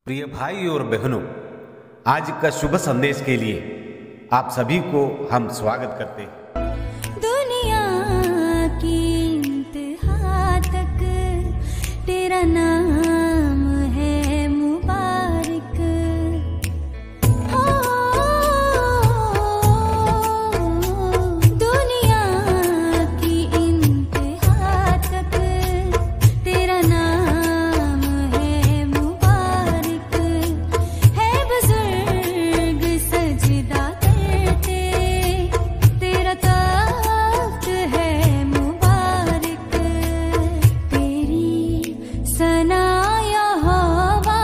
प्रिय भाई और बहनों, आज का शुभ संदेश के लिए आप सभी को हम स्वागत करते हैं। दुनिया की इंतहा तक तेरा नाम है मुबारक हो। दुनिया की इंतहा तक तेरा नाम है मुबारक है। बुजुर्ग सजदा करते तेरा तख्त है मुबारक। तेरी सना यहोवा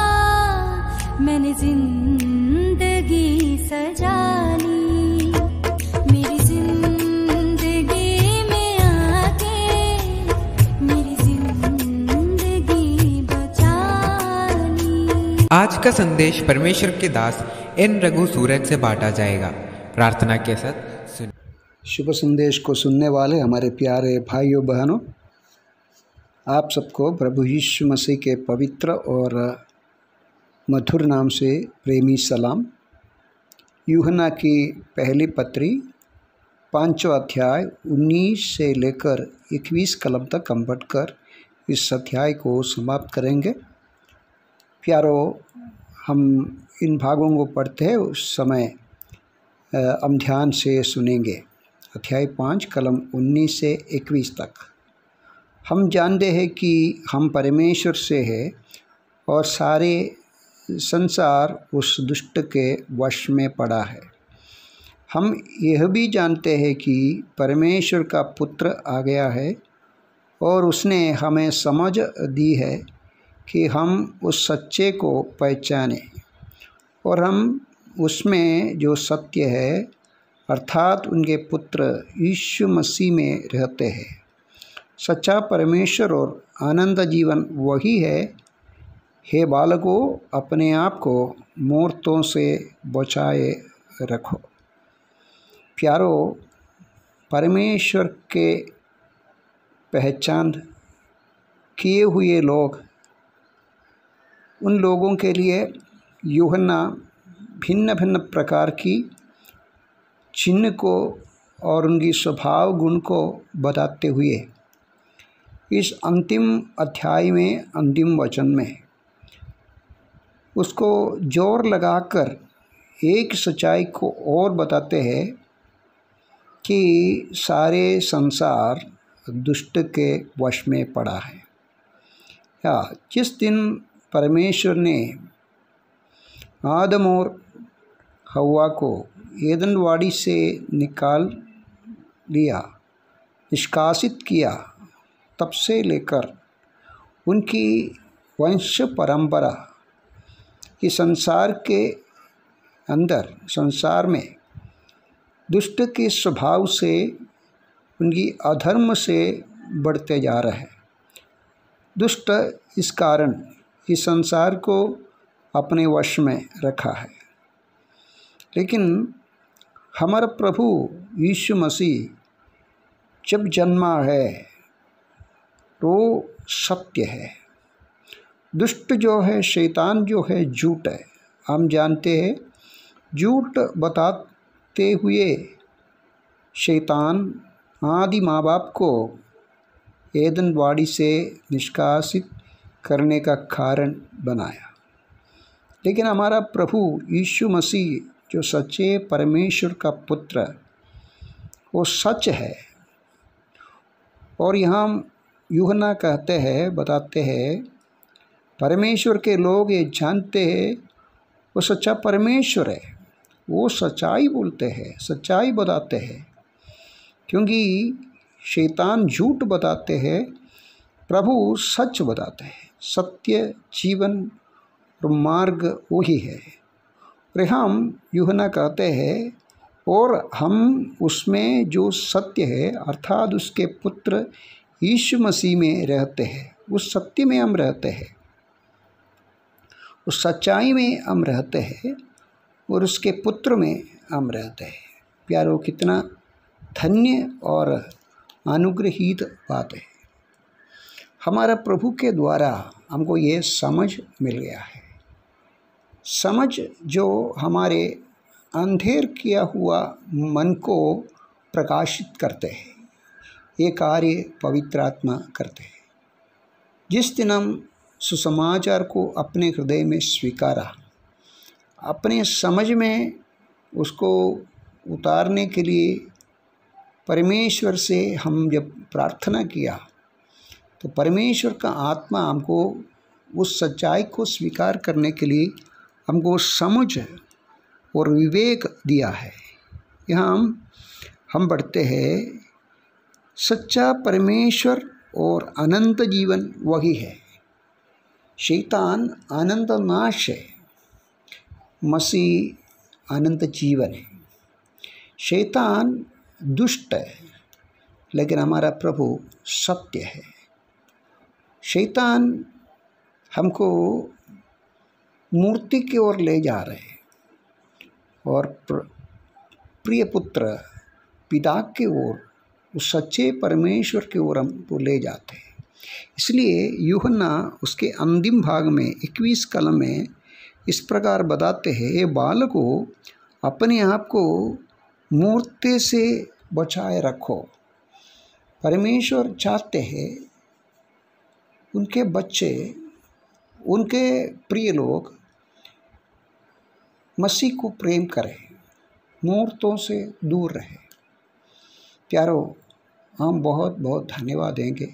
मैंने जिंदगी सजा ली। मेरी जिंदगी में आके मेरी जिंदगी बचा ली। आज का संदेश परमेश्वर के दास एन रघु सूरज से बांटा जाएगा। प्रार्थना के साथ सुन। शुभ संदेश को सुनने वाले हमारे प्यारे भाइयों बहनों, आप सबको प्रभु यीशु मसीह के पवित्र और मधुर नाम से प्रेमी सलाम। यूहन्ना की पहली पत्री 5वां अध्याय 19 से लेकर 21 कलम तक हम पढ़कर इस अध्याय को समाप्त करेंगे। प्यारो, हम इन भागों को पढ़ते हैं उस समय हम ध्यान से सुनेंगे। अध्याय 5 कलम 19 से 21 तक। हम जानते हैं कि हम परमेश्वर से है और सारे संसार उस दुष्ट के वश में पड़ा है। हम यह भी जानते हैं कि परमेश्वर का पुत्र आ गया है और उसने हमें समझ दी है कि हम उस सच्चे को पहचानें और हम उसमें जो सत्य है अर्थात उनके पुत्र यीशु मसीह में रहते हैं। सच्चा परमेश्वर और आनंद जीवन वही है। हे बालकों, अपने आप को मूर्तों से बचाए रखो। प्यारो, परमेश्वर के पहचान किए हुए लोग, उन लोगों के लिए यूहन्ना भिन्न भिन्न प्रकार की चिन्ह को और उनकी स्वभाव गुण को बताते हुए इस अंतिम अध्याय में अंतिम वचन में उसको जोर लगाकर एक सच्चाई को और बताते हैं कि सारे संसार दुष्ट के वश में पड़ा है। या जिस दिन परमेश्वर ने आदम और हव्वा को एदन वाड़ी से निकाल लिया, निष्कासित किया, तब से लेकर उनकी वंश परंपरा कि संसार के अंदर, संसार में दुष्ट के स्वभाव से, उनकी अधर्म से बढ़ते जा रहे हैं। दुष्ट इस कारण इस संसार को अपने वश में रखा है। लेकिन हमारा प्रभु यीशु मसीह जब जन्मा है तो सत्य है। दुष्ट जो है, शैतान जो है, झूठ है। हम जानते हैं झूठ बताते हुए शैतान आदि माँ बाप को एदन वाड़ी से निष्कासित करने का कारण बनाया। लेकिन हमारा प्रभु यीशु मसीह जो सच्चे परमेश्वर का पुत्र, वो सच है। और यहाँ यूहन्ना कहते हैं, बताते हैं, परमेश्वर के लोग ये जानते हैं वो सच्चा परमेश्वर है। वो सच्चाई बोलते हैं, सच्चाई बताते हैं। क्योंकि शैतान झूठ बताते हैं, प्रभु सच बताते हैं। सत्य, जीवन और मार्ग वही है। और हम यूहन्ना कहते हैं और हम उसमें जो सत्य है अर्थात उसके पुत्र यीशु मसीह में रहते हैं। उस सत्य में हम रहते हैं, उस सच्चाई में हम रहते हैं और उसके पुत्र में हम रहते हैं। प्यारो, कितना धन्य और अनुग्रहित बात है। हमारा प्रभु के द्वारा हमको ये समझ मिल गया है समझ जो हमारे अंधेर किया हुआ मन को प्रकाशित करते हैं। ये कार्य पवित्र आत्मा करते हैं। जिस दिन हम सुसमाचार को अपने हृदय में स्वीकारा, अपने समझ में उसको उतारने के लिए परमेश्वर से हम जब प्रार्थना किया, तो परमेश्वर का आत्मा हमको उस सच्चाई को स्वीकार करने के लिए हमको समझ और विवेक दिया है। यहाँ हम पढ़ते हैं, सच्चा परमेश्वर और अनंत जीवन वही है। शैतान अनंत नाश है, मसीह अनंत जीवन है। शैतान दुष्ट है, लेकिन हमारा प्रभु सत्य है। शैतान हमको मूर्ति की ओर ले जा रहे हैं और प्रिय पुत्र पिता की ओर, उस सच्चे परमेश्वर की ओर हमको ले जाते हैं। इसलिए यूहन्ना उसके अंतिम भाग में 21 कलम में इस प्रकार बताते हैं, ये बालकों अपने आप को मूर्ति से बचाए रखो। परमेश्वर चाहते हैं उनके बच्चे, उनके प्रिय लोग मसीह को प्रेम करें, मूर्तों से दूर रहे। प्यारो, हम बहुत बहुत धन्यवाद देंगे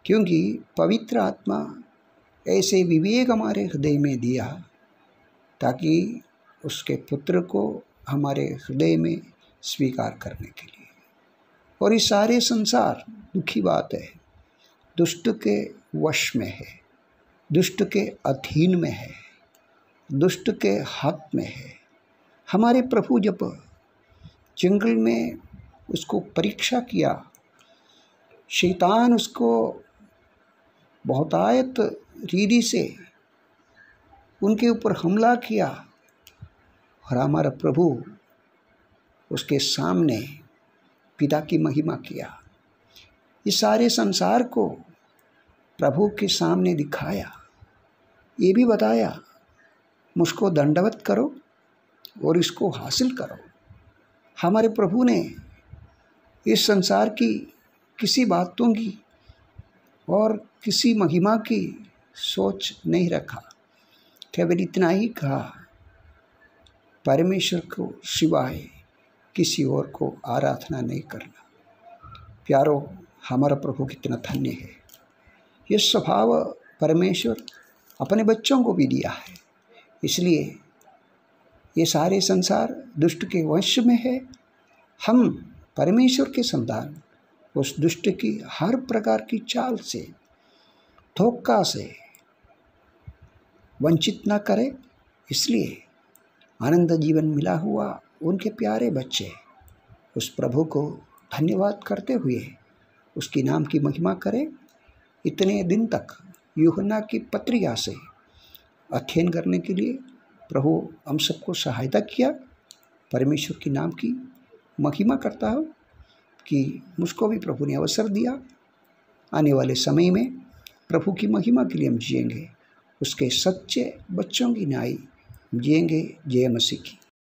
क्योंकि पवित्र आत्मा ऐसे विवेक हमारे हृदय में दिया ताकि उसके पुत्र को हमारे हृदय में स्वीकार करने के लिए। और ये सारे संसार, दुखी बात है, दुष्ट के वश में है, दुष्ट के अधीन में है, दुष्ट के हाथ में है। हमारे प्रभु जब जंगल में उसको परीक्षा किया, शैतान उसको बहुतायत रीति से उनके ऊपर हमला किया और हमारा प्रभु उसके सामने पिता की महिमा किया। इस सारे संसार को प्रभु के सामने दिखाया, ये भी बताया मुझको दंडवत करो और इसको हासिल करो। हमारे प्रभु ने इस संसार की किसी बातों की और किसी महिमा की सोच नहीं रखा, केवल इतना ही कहा, परमेश्वर को सिवाय किसी और को आराधना नहीं करना। प्यारो, हमारा प्रभु कितना धन्य है। ये स्वभाव परमेश्वर अपने बच्चों को भी दिया है। इसलिए ये सारे संसार दुष्ट के वश में है। हम परमेश्वर के संतान उस दुष्ट की हर प्रकार की चाल से, धोखा से वंचित न करें। इसलिए आनंद जीवन मिला हुआ उनके प्यारे बच्चे उस प्रभु को धन्यवाद करते हुए उसके नाम की महिमा करें। इतने दिन तक यूहन्ना की पत्रिका से अध्ययन करने के लिए प्रभु हम सबको सहायता किया। परमेश्वर के नाम की महिमा करता हूँ कि मुझको भी प्रभु ने अवसर दिया। आने वाले समय में प्रभु की महिमा के लिए हम जिएंगे, उसके सच्चे बच्चों की न्याय जिएंगे। जय मसीह की।